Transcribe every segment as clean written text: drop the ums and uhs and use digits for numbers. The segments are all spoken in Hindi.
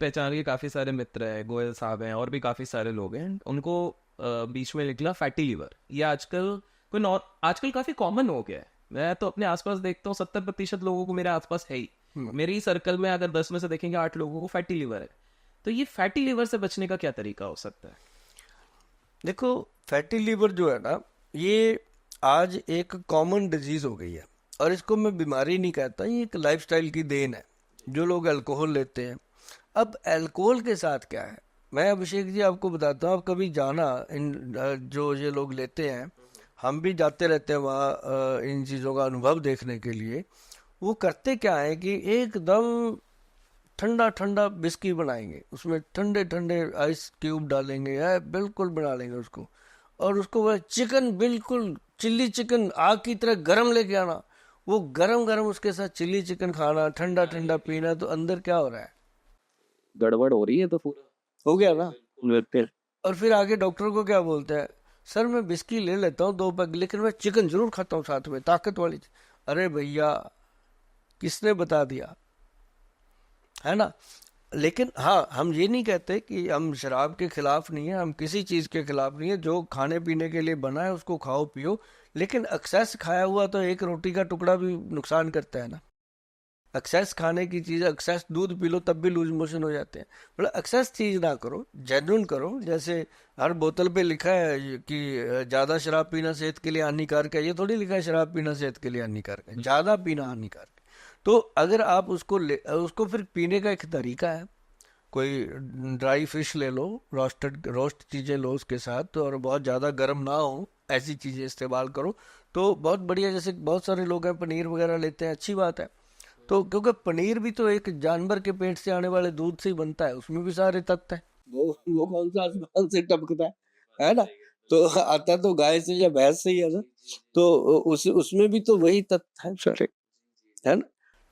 पहचान के काफ़ी सारे मित्र हैं, गोयल साहब हैं और भी काफ़ी सारे लोग हैं, उनको बीच में निकला फैटी लीवर। ये आजकल आजकल काफ़ी कॉमन हो गया है। मैं तो अपने आसपास देखता हूँ 70% लोगों को मेरे आसपास है ही। मेरे ही सर्कल में अगर 10 में से देखेंगे 8 लोगों को फैटी लीवर है। तो ये फैटी लीवर से बचने का क्या तरीका हो सकता है? देखो, फैटी लीवर जो है ना, ये आज एक कॉमन डिजीज हो गई है। और इसको मैं बीमारी नहीं कहता, ये एक लाइफस्टाइल की देन है। जो लोग अल्कोहल लेते हैं, अब अल्कोहल के साथ क्या है, मैं अभिषेक जी आपको बताता हूँ। आप कभी जाना, जो ये लोग लेते हैं, हम भी जाते रहते हैं वहाँ इन चीज़ों का अनुभव देखने के लिए। वो करते क्या है कि एकदम ठंडा ठंडा बिस्की बनाएंगे, उसमें ठंडे ठंडे आइस क्यूब डालेंगे, है बिल्कुल बना लेंगे उसको। और उसको वह चिकन, बिल्कुल चिल्ली चिकन आग की तरह गरम लेके आना, वो गरम गरम उसके साथ चिल्ली चिकन खाना, ठंडा ठंडा पीना। तो अंदर क्या हो रहा है? गड़बड़ हो रही है तो पूरा। हो गया ना। फिर और फिर आगे डॉक्टर को क्या बोलते हैं? सर मैं बिस्की ले लेता हूँ 2 पैक, लेकिन मैं चिकन जरूर खाता हूँ साथ में, ताकत वाली अरे भैया, किसने बता दिया? है ना। लेकिन हाँ, हम ये नहीं कहते कि हम शराब के खिलाफ नहीं है, हम किसी चीज़ के खिलाफ नहीं है। जो खाने पीने के लिए बना है उसको खाओ पियो, लेकिन एक्सेस खाया हुआ तो एक रोटी का टुकड़ा भी नुकसान करता है ना। एक्सेस खाने की चीज़, एक्सेस दूध पी लो तब भी लूज मोशन हो जाते हैं। मतलब एक्सेस चीज़ ना करो, जेन्युइन करो। जैसे हर बोतल पे लिखा है कि ज़्यादा शराब पीना सेहत के लिए हानिकारक है, ये थोड़ी लिखा है शराब पीना सेहत के लिए हानिकारक है। ज़्यादा पीना हानिकारक है। तो अगर आप उसको फिर पीने का एक तरीका है। कोई ड्राई फिश ले लो, रोस्ट चीज़ें लो उसके साथ, तो और बहुत ज़्यादा गर्म ना हो ऐसी चीज़ें इस्तेमाल करो तो बहुत बढ़िया। जैसे बहुत सारे लोग हैं पनीर वगैरह लेते हैं, अच्छी बात है। तो क्योंकि पनीर भी तो एक जानवर के पेट से आने वाले दूध से ही बनता है, उसमें भी सारे तत्व हैं। वो कौन सा आसमान से टपकता है ना। तो आता तो गाय से या भैंस से ही है ना। तो उसमें भी तो वही तत्व है सारे, है ना।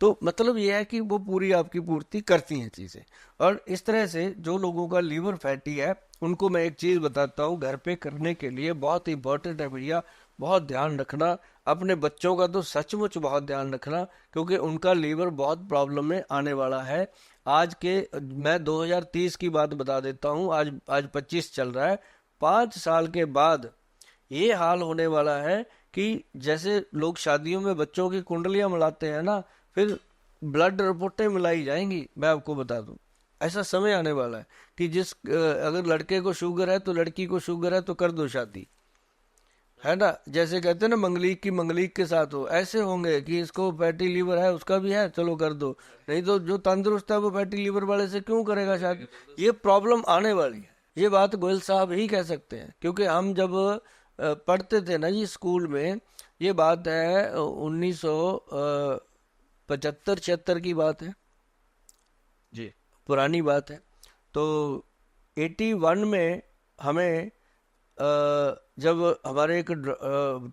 तो मतलब ये है कि वो पूरी आपकी पूर्ति करती हैं चीज़ें। और इस तरह से जो लोगों का लीवर फैटी है, उनको मैं एक चीज़ बताता हूँ घर पे करने के लिए, बहुत इंपॉर्टेंट है भैया। बहुत ध्यान रखना, अपने बच्चों का तो सचमुच बहुत ध्यान रखना, क्योंकि उनका लीवर बहुत प्रॉब्लम में आने वाला है। आज के, मैं 2030 की बात बता देता हूँ, आज आज 25 चल रहा है। 5 साल के बाद ये हाल होने वाला है कि जैसे लोग शादियों में बच्चों की कुंडलियां मिलाते हैं ना, फिर ब्लड रिपोर्टें मिलाई जाएंगी। मैं आपको बता दूं, ऐसा समय आने वाला है कि अगर लड़के को शुगर है तो लड़की को शुगर है तो कर दो शादी, है ना। जैसे कहते हैं ना, मंगलीक की मंगलीक के साथ हो, ऐसे होंगे कि इसको फैटी लीवर है, उसका भी है, चलो कर दो। नहीं तो जो तंदुरुस्त है वो फैटी लीवर वाले से क्यों करेगा शादी? ये प्रॉब्लम आने वाली है। ये बात गोयल साहब ही कह सकते हैं, क्योंकि हम जब पढ़ते थे ना जी स्कूल में, ये बात है 1975 76 की बात है, जी। पुरानी बात है। तो 81 में हमें जब हमारे एक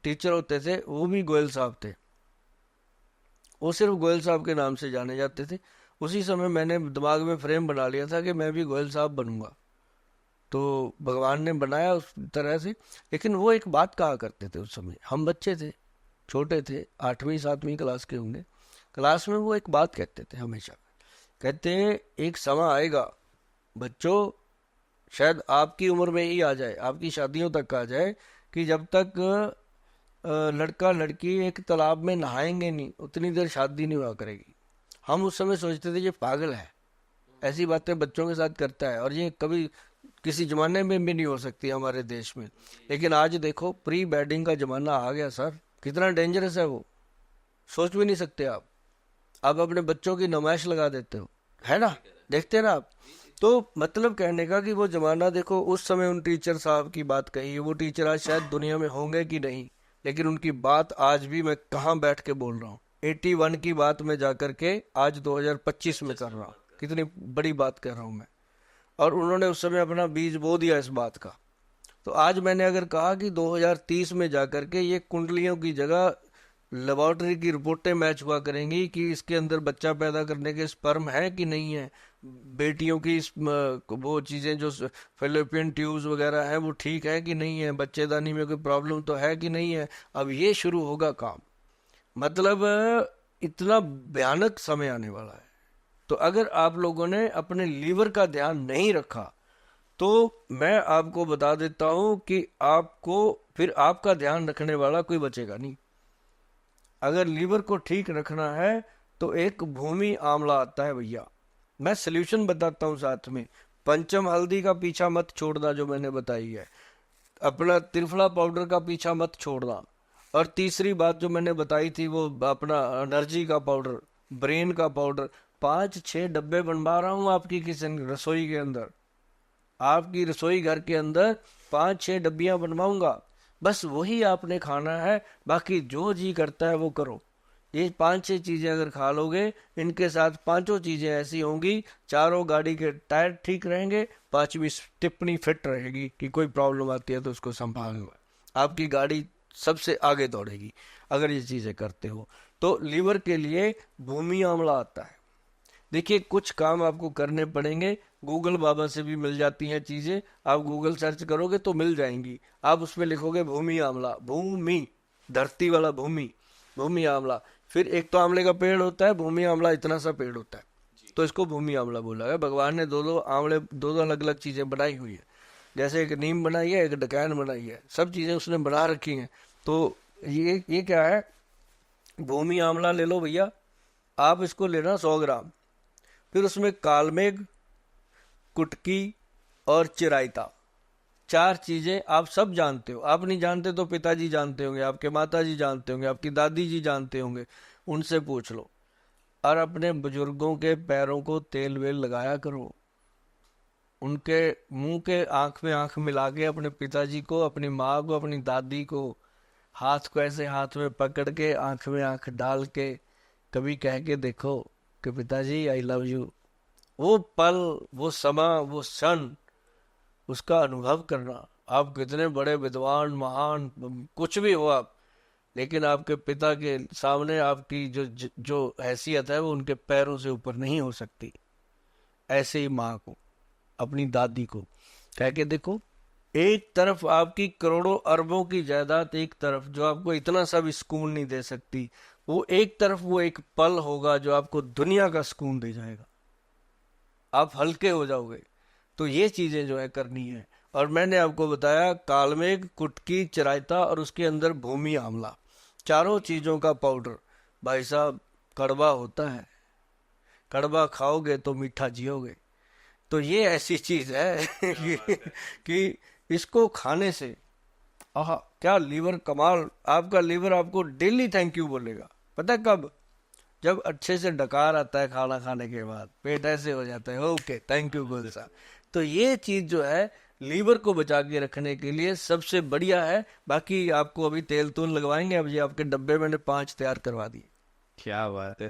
टीचर होते थे, वो भी गोयल साहब थे। वो सिर्फ गोयल साहब के नाम से जाने जाते थे। उसी समय मैंने दिमाग में फ्रेम बना लिया था कि मैं भी गोयल साहब बनूंगा। तो भगवान ने बनाया उस तरह से। लेकिन वो एक बात कहा करते थे, उस समय हम बच्चे थे, छोटे थे, 8वीं 7वीं क्लास के होंगे। क्लास में वो एक बात कहते थे हमेशा। कहते हैं एक समय आएगा बच्चों, शायद आपकी उम्र में ही आ जाए, आपकी शादियों तक आ जाए, कि जब तक लड़का लड़की एक तालाब में नहाएंगे नहीं उतनी देर शादी नहीं हुआ करेगी। हम उस समय सोचते थे ये पागल है, ऐसी बातें बच्चों के साथ करता है, और ये कभी किसी जमाने में भी नहीं हो सकती हमारे देश में। लेकिन आज देखो, प्री वेडिंग का जमाना आ गया सर। कितना डेंजरस है वो, सोच भी नहीं सकते आप अपने बच्चों की नुमाइश लगा देते हो, है ना। देखते हैं ना आप। तो मतलब कहने का कि वो जमाना देखो, उस समय उन टीचर साहब की बात कही है। वो टीचर आज शायद दुनिया में होंगे कि नहीं, लेकिन उनकी बात आज भी मैं कहाँ बैठ के बोल रहा हूँ। 81 की बात में जाकर के आज 2025 में कर रहा हूँ। कितनी बड़ी बात कर रहा हूँ मैं। और उन्होंने उस समय अपना बीज बो दिया इस बात का। तो आज मैंने अगर कहा कि 2030 में जाकर के ये कुंडलियों की जगह लेबोरेटरी की रिपोर्टें मैच हुआ करेंगी कि इसके अंदर बच्चा पैदा करने के स्पर्म है कि नहीं है, बेटियों की वो चीज़ें जो फेलोपियन ट्यूब्स वगैरह हैं वो ठीक है कि नहीं है, बच्चेदानी में कोई प्रॉब्लम तो है कि नहीं है। अब ये शुरू होगा काम। मतलब इतना भयानक समय आने वाला है। तो अगर आप लोगों ने अपने लीवर का ध्यान नहीं रखा तो मैं आपको बता देता हूं कि आपको फिर आपका ध्यान रखने वाला कोई बचेगा नहीं। अगर लीवर को ठीक रखना है तो एक भूमि आंवला आता है भैया, मैं सल्यूशन बताता हूँ साथ में। पंचम हल्दी का पीछा मत छोड़ना जो मैंने बताई है, अपना त्रिफला पाउडर का पीछा मत छोड़ना, और तीसरी बात जो मैंने बताई थी वो अपना एनर्जी का पाउडर, ब्रेन का पाउडर। 5-6 डब्बे बनवा रहा हूँ आपकी किचन रसोई के अंदर, आपकी रसोई घर के अंदर 5-6 डब्बियां बनवाऊंगा, बस वही आपने खाना है, बाकी जो जी करता है वो करो। ये 5-6 चीजें अगर खा लोगे, इनके साथ पांचों चीजें ऐसी होंगी, चारों गाड़ी के टायर ठीक रहेंगे, पांचवी टिप्पणी फिट रहेगी कि कोई प्रॉब्लम आती है तो उसको संभालना, आपकी गाड़ी सबसे आगे दौड़ेगी अगर ये चीजें करते हो। तो लीवर के लिए भूमि आंवला आता है। देखिए कुछ काम आपको करने पड़ेंगे, गूगल बाबा से भी मिल जाती हैं चीजें, आप गूगल सर्च करोगे तो मिल जाएंगी। आप उसमें लिखोगे भूमि आंवला, भूमि धरती वाला भूमि, भूमि आंवला, फिर एक तो आंवले का पेड़ होता है, भूमि आंवला इतना सा पेड़ होता है, तो इसको भूमि आंवला बोला है। भगवान ने दो दो आंवले, दो दो अलग अलग चीजें बनाई हुई है, जैसे एक नीम बनाई है, एक डकैन बनाई है, सब चीजें उसने बना रखी हैं। तो ये क्या है, भूमि आंवला ले लो भैया, आप इसको लेना 100 ग्राम, फिर उसमें कालमेघ, कुटकी और चिरायता, 4 चीजें आप सब जानते हो। आप नहीं जानते तो पिताजी जानते होंगे, आपके माताजी जानते होंगे, आपकी दादी जी जानते होंगे, उनसे पूछ लो। और अपने बुजुर्गों के पैरों को तेल वेल लगाया करो, उनके मुंह के आंख में आंख मिला के अपने पिताजी को, अपनी माँ को, अपनी दादी को, हाथ को ऐसे हाथ में पकड़ के आंख में आंख डाल के कभी कह के देखो कि पिताजी आई लव यू। वो पल, वो समा, वो क्षण, उसका अनुभव करना। आप कितने बड़े विद्वान, महान, कुछ भी हो आप, लेकिन आपके पिता के सामने आपकी जो हैसियत है वो उनके पैरों से ऊपर नहीं हो सकती। ऐसे ही माँ को, अपनी दादी को कह के देखो। एक तरफ आपकी करोड़ों अरबों की जायदाद, एक तरफ जो आपको इतना सा भी सुकून नहीं दे सकती, वो एक तरफ वो एक पल होगा जो आपको दुनिया का सुकून दे जाएगा, आप हल्के हो जाओगे। तो ये चीजें जो है करनी है। और मैंने आपको बताया कालमेघ, कुटकी, चिरायता और उसके अंदर भूमि आंवला, चारों चीजों का पाउडर। भाई साहब कड़वा होता है, कड़वा खाओगे तो मीठा जियोगे। तो ये ऐसी चीज है कि इसको खाने से आहा क्या लीवर कमाल, आपका लीवर आपको डेली थैंक यू बोलेगा। पता है कब? जब अच्छे से डकार आता है खाना खाने के बाद, पेट ऐसे हो जाता है, ओके थैंक यू गुल साहब। तो ये चीज जो है लीवर को बचा के रखने के लिए सबसे बढ़िया है। बाकी आपको अभी तेल तूल लगवाएंगे, अब ये आपके डब्बे मैंने 5 तैयार करवा दिए। क्या बात है।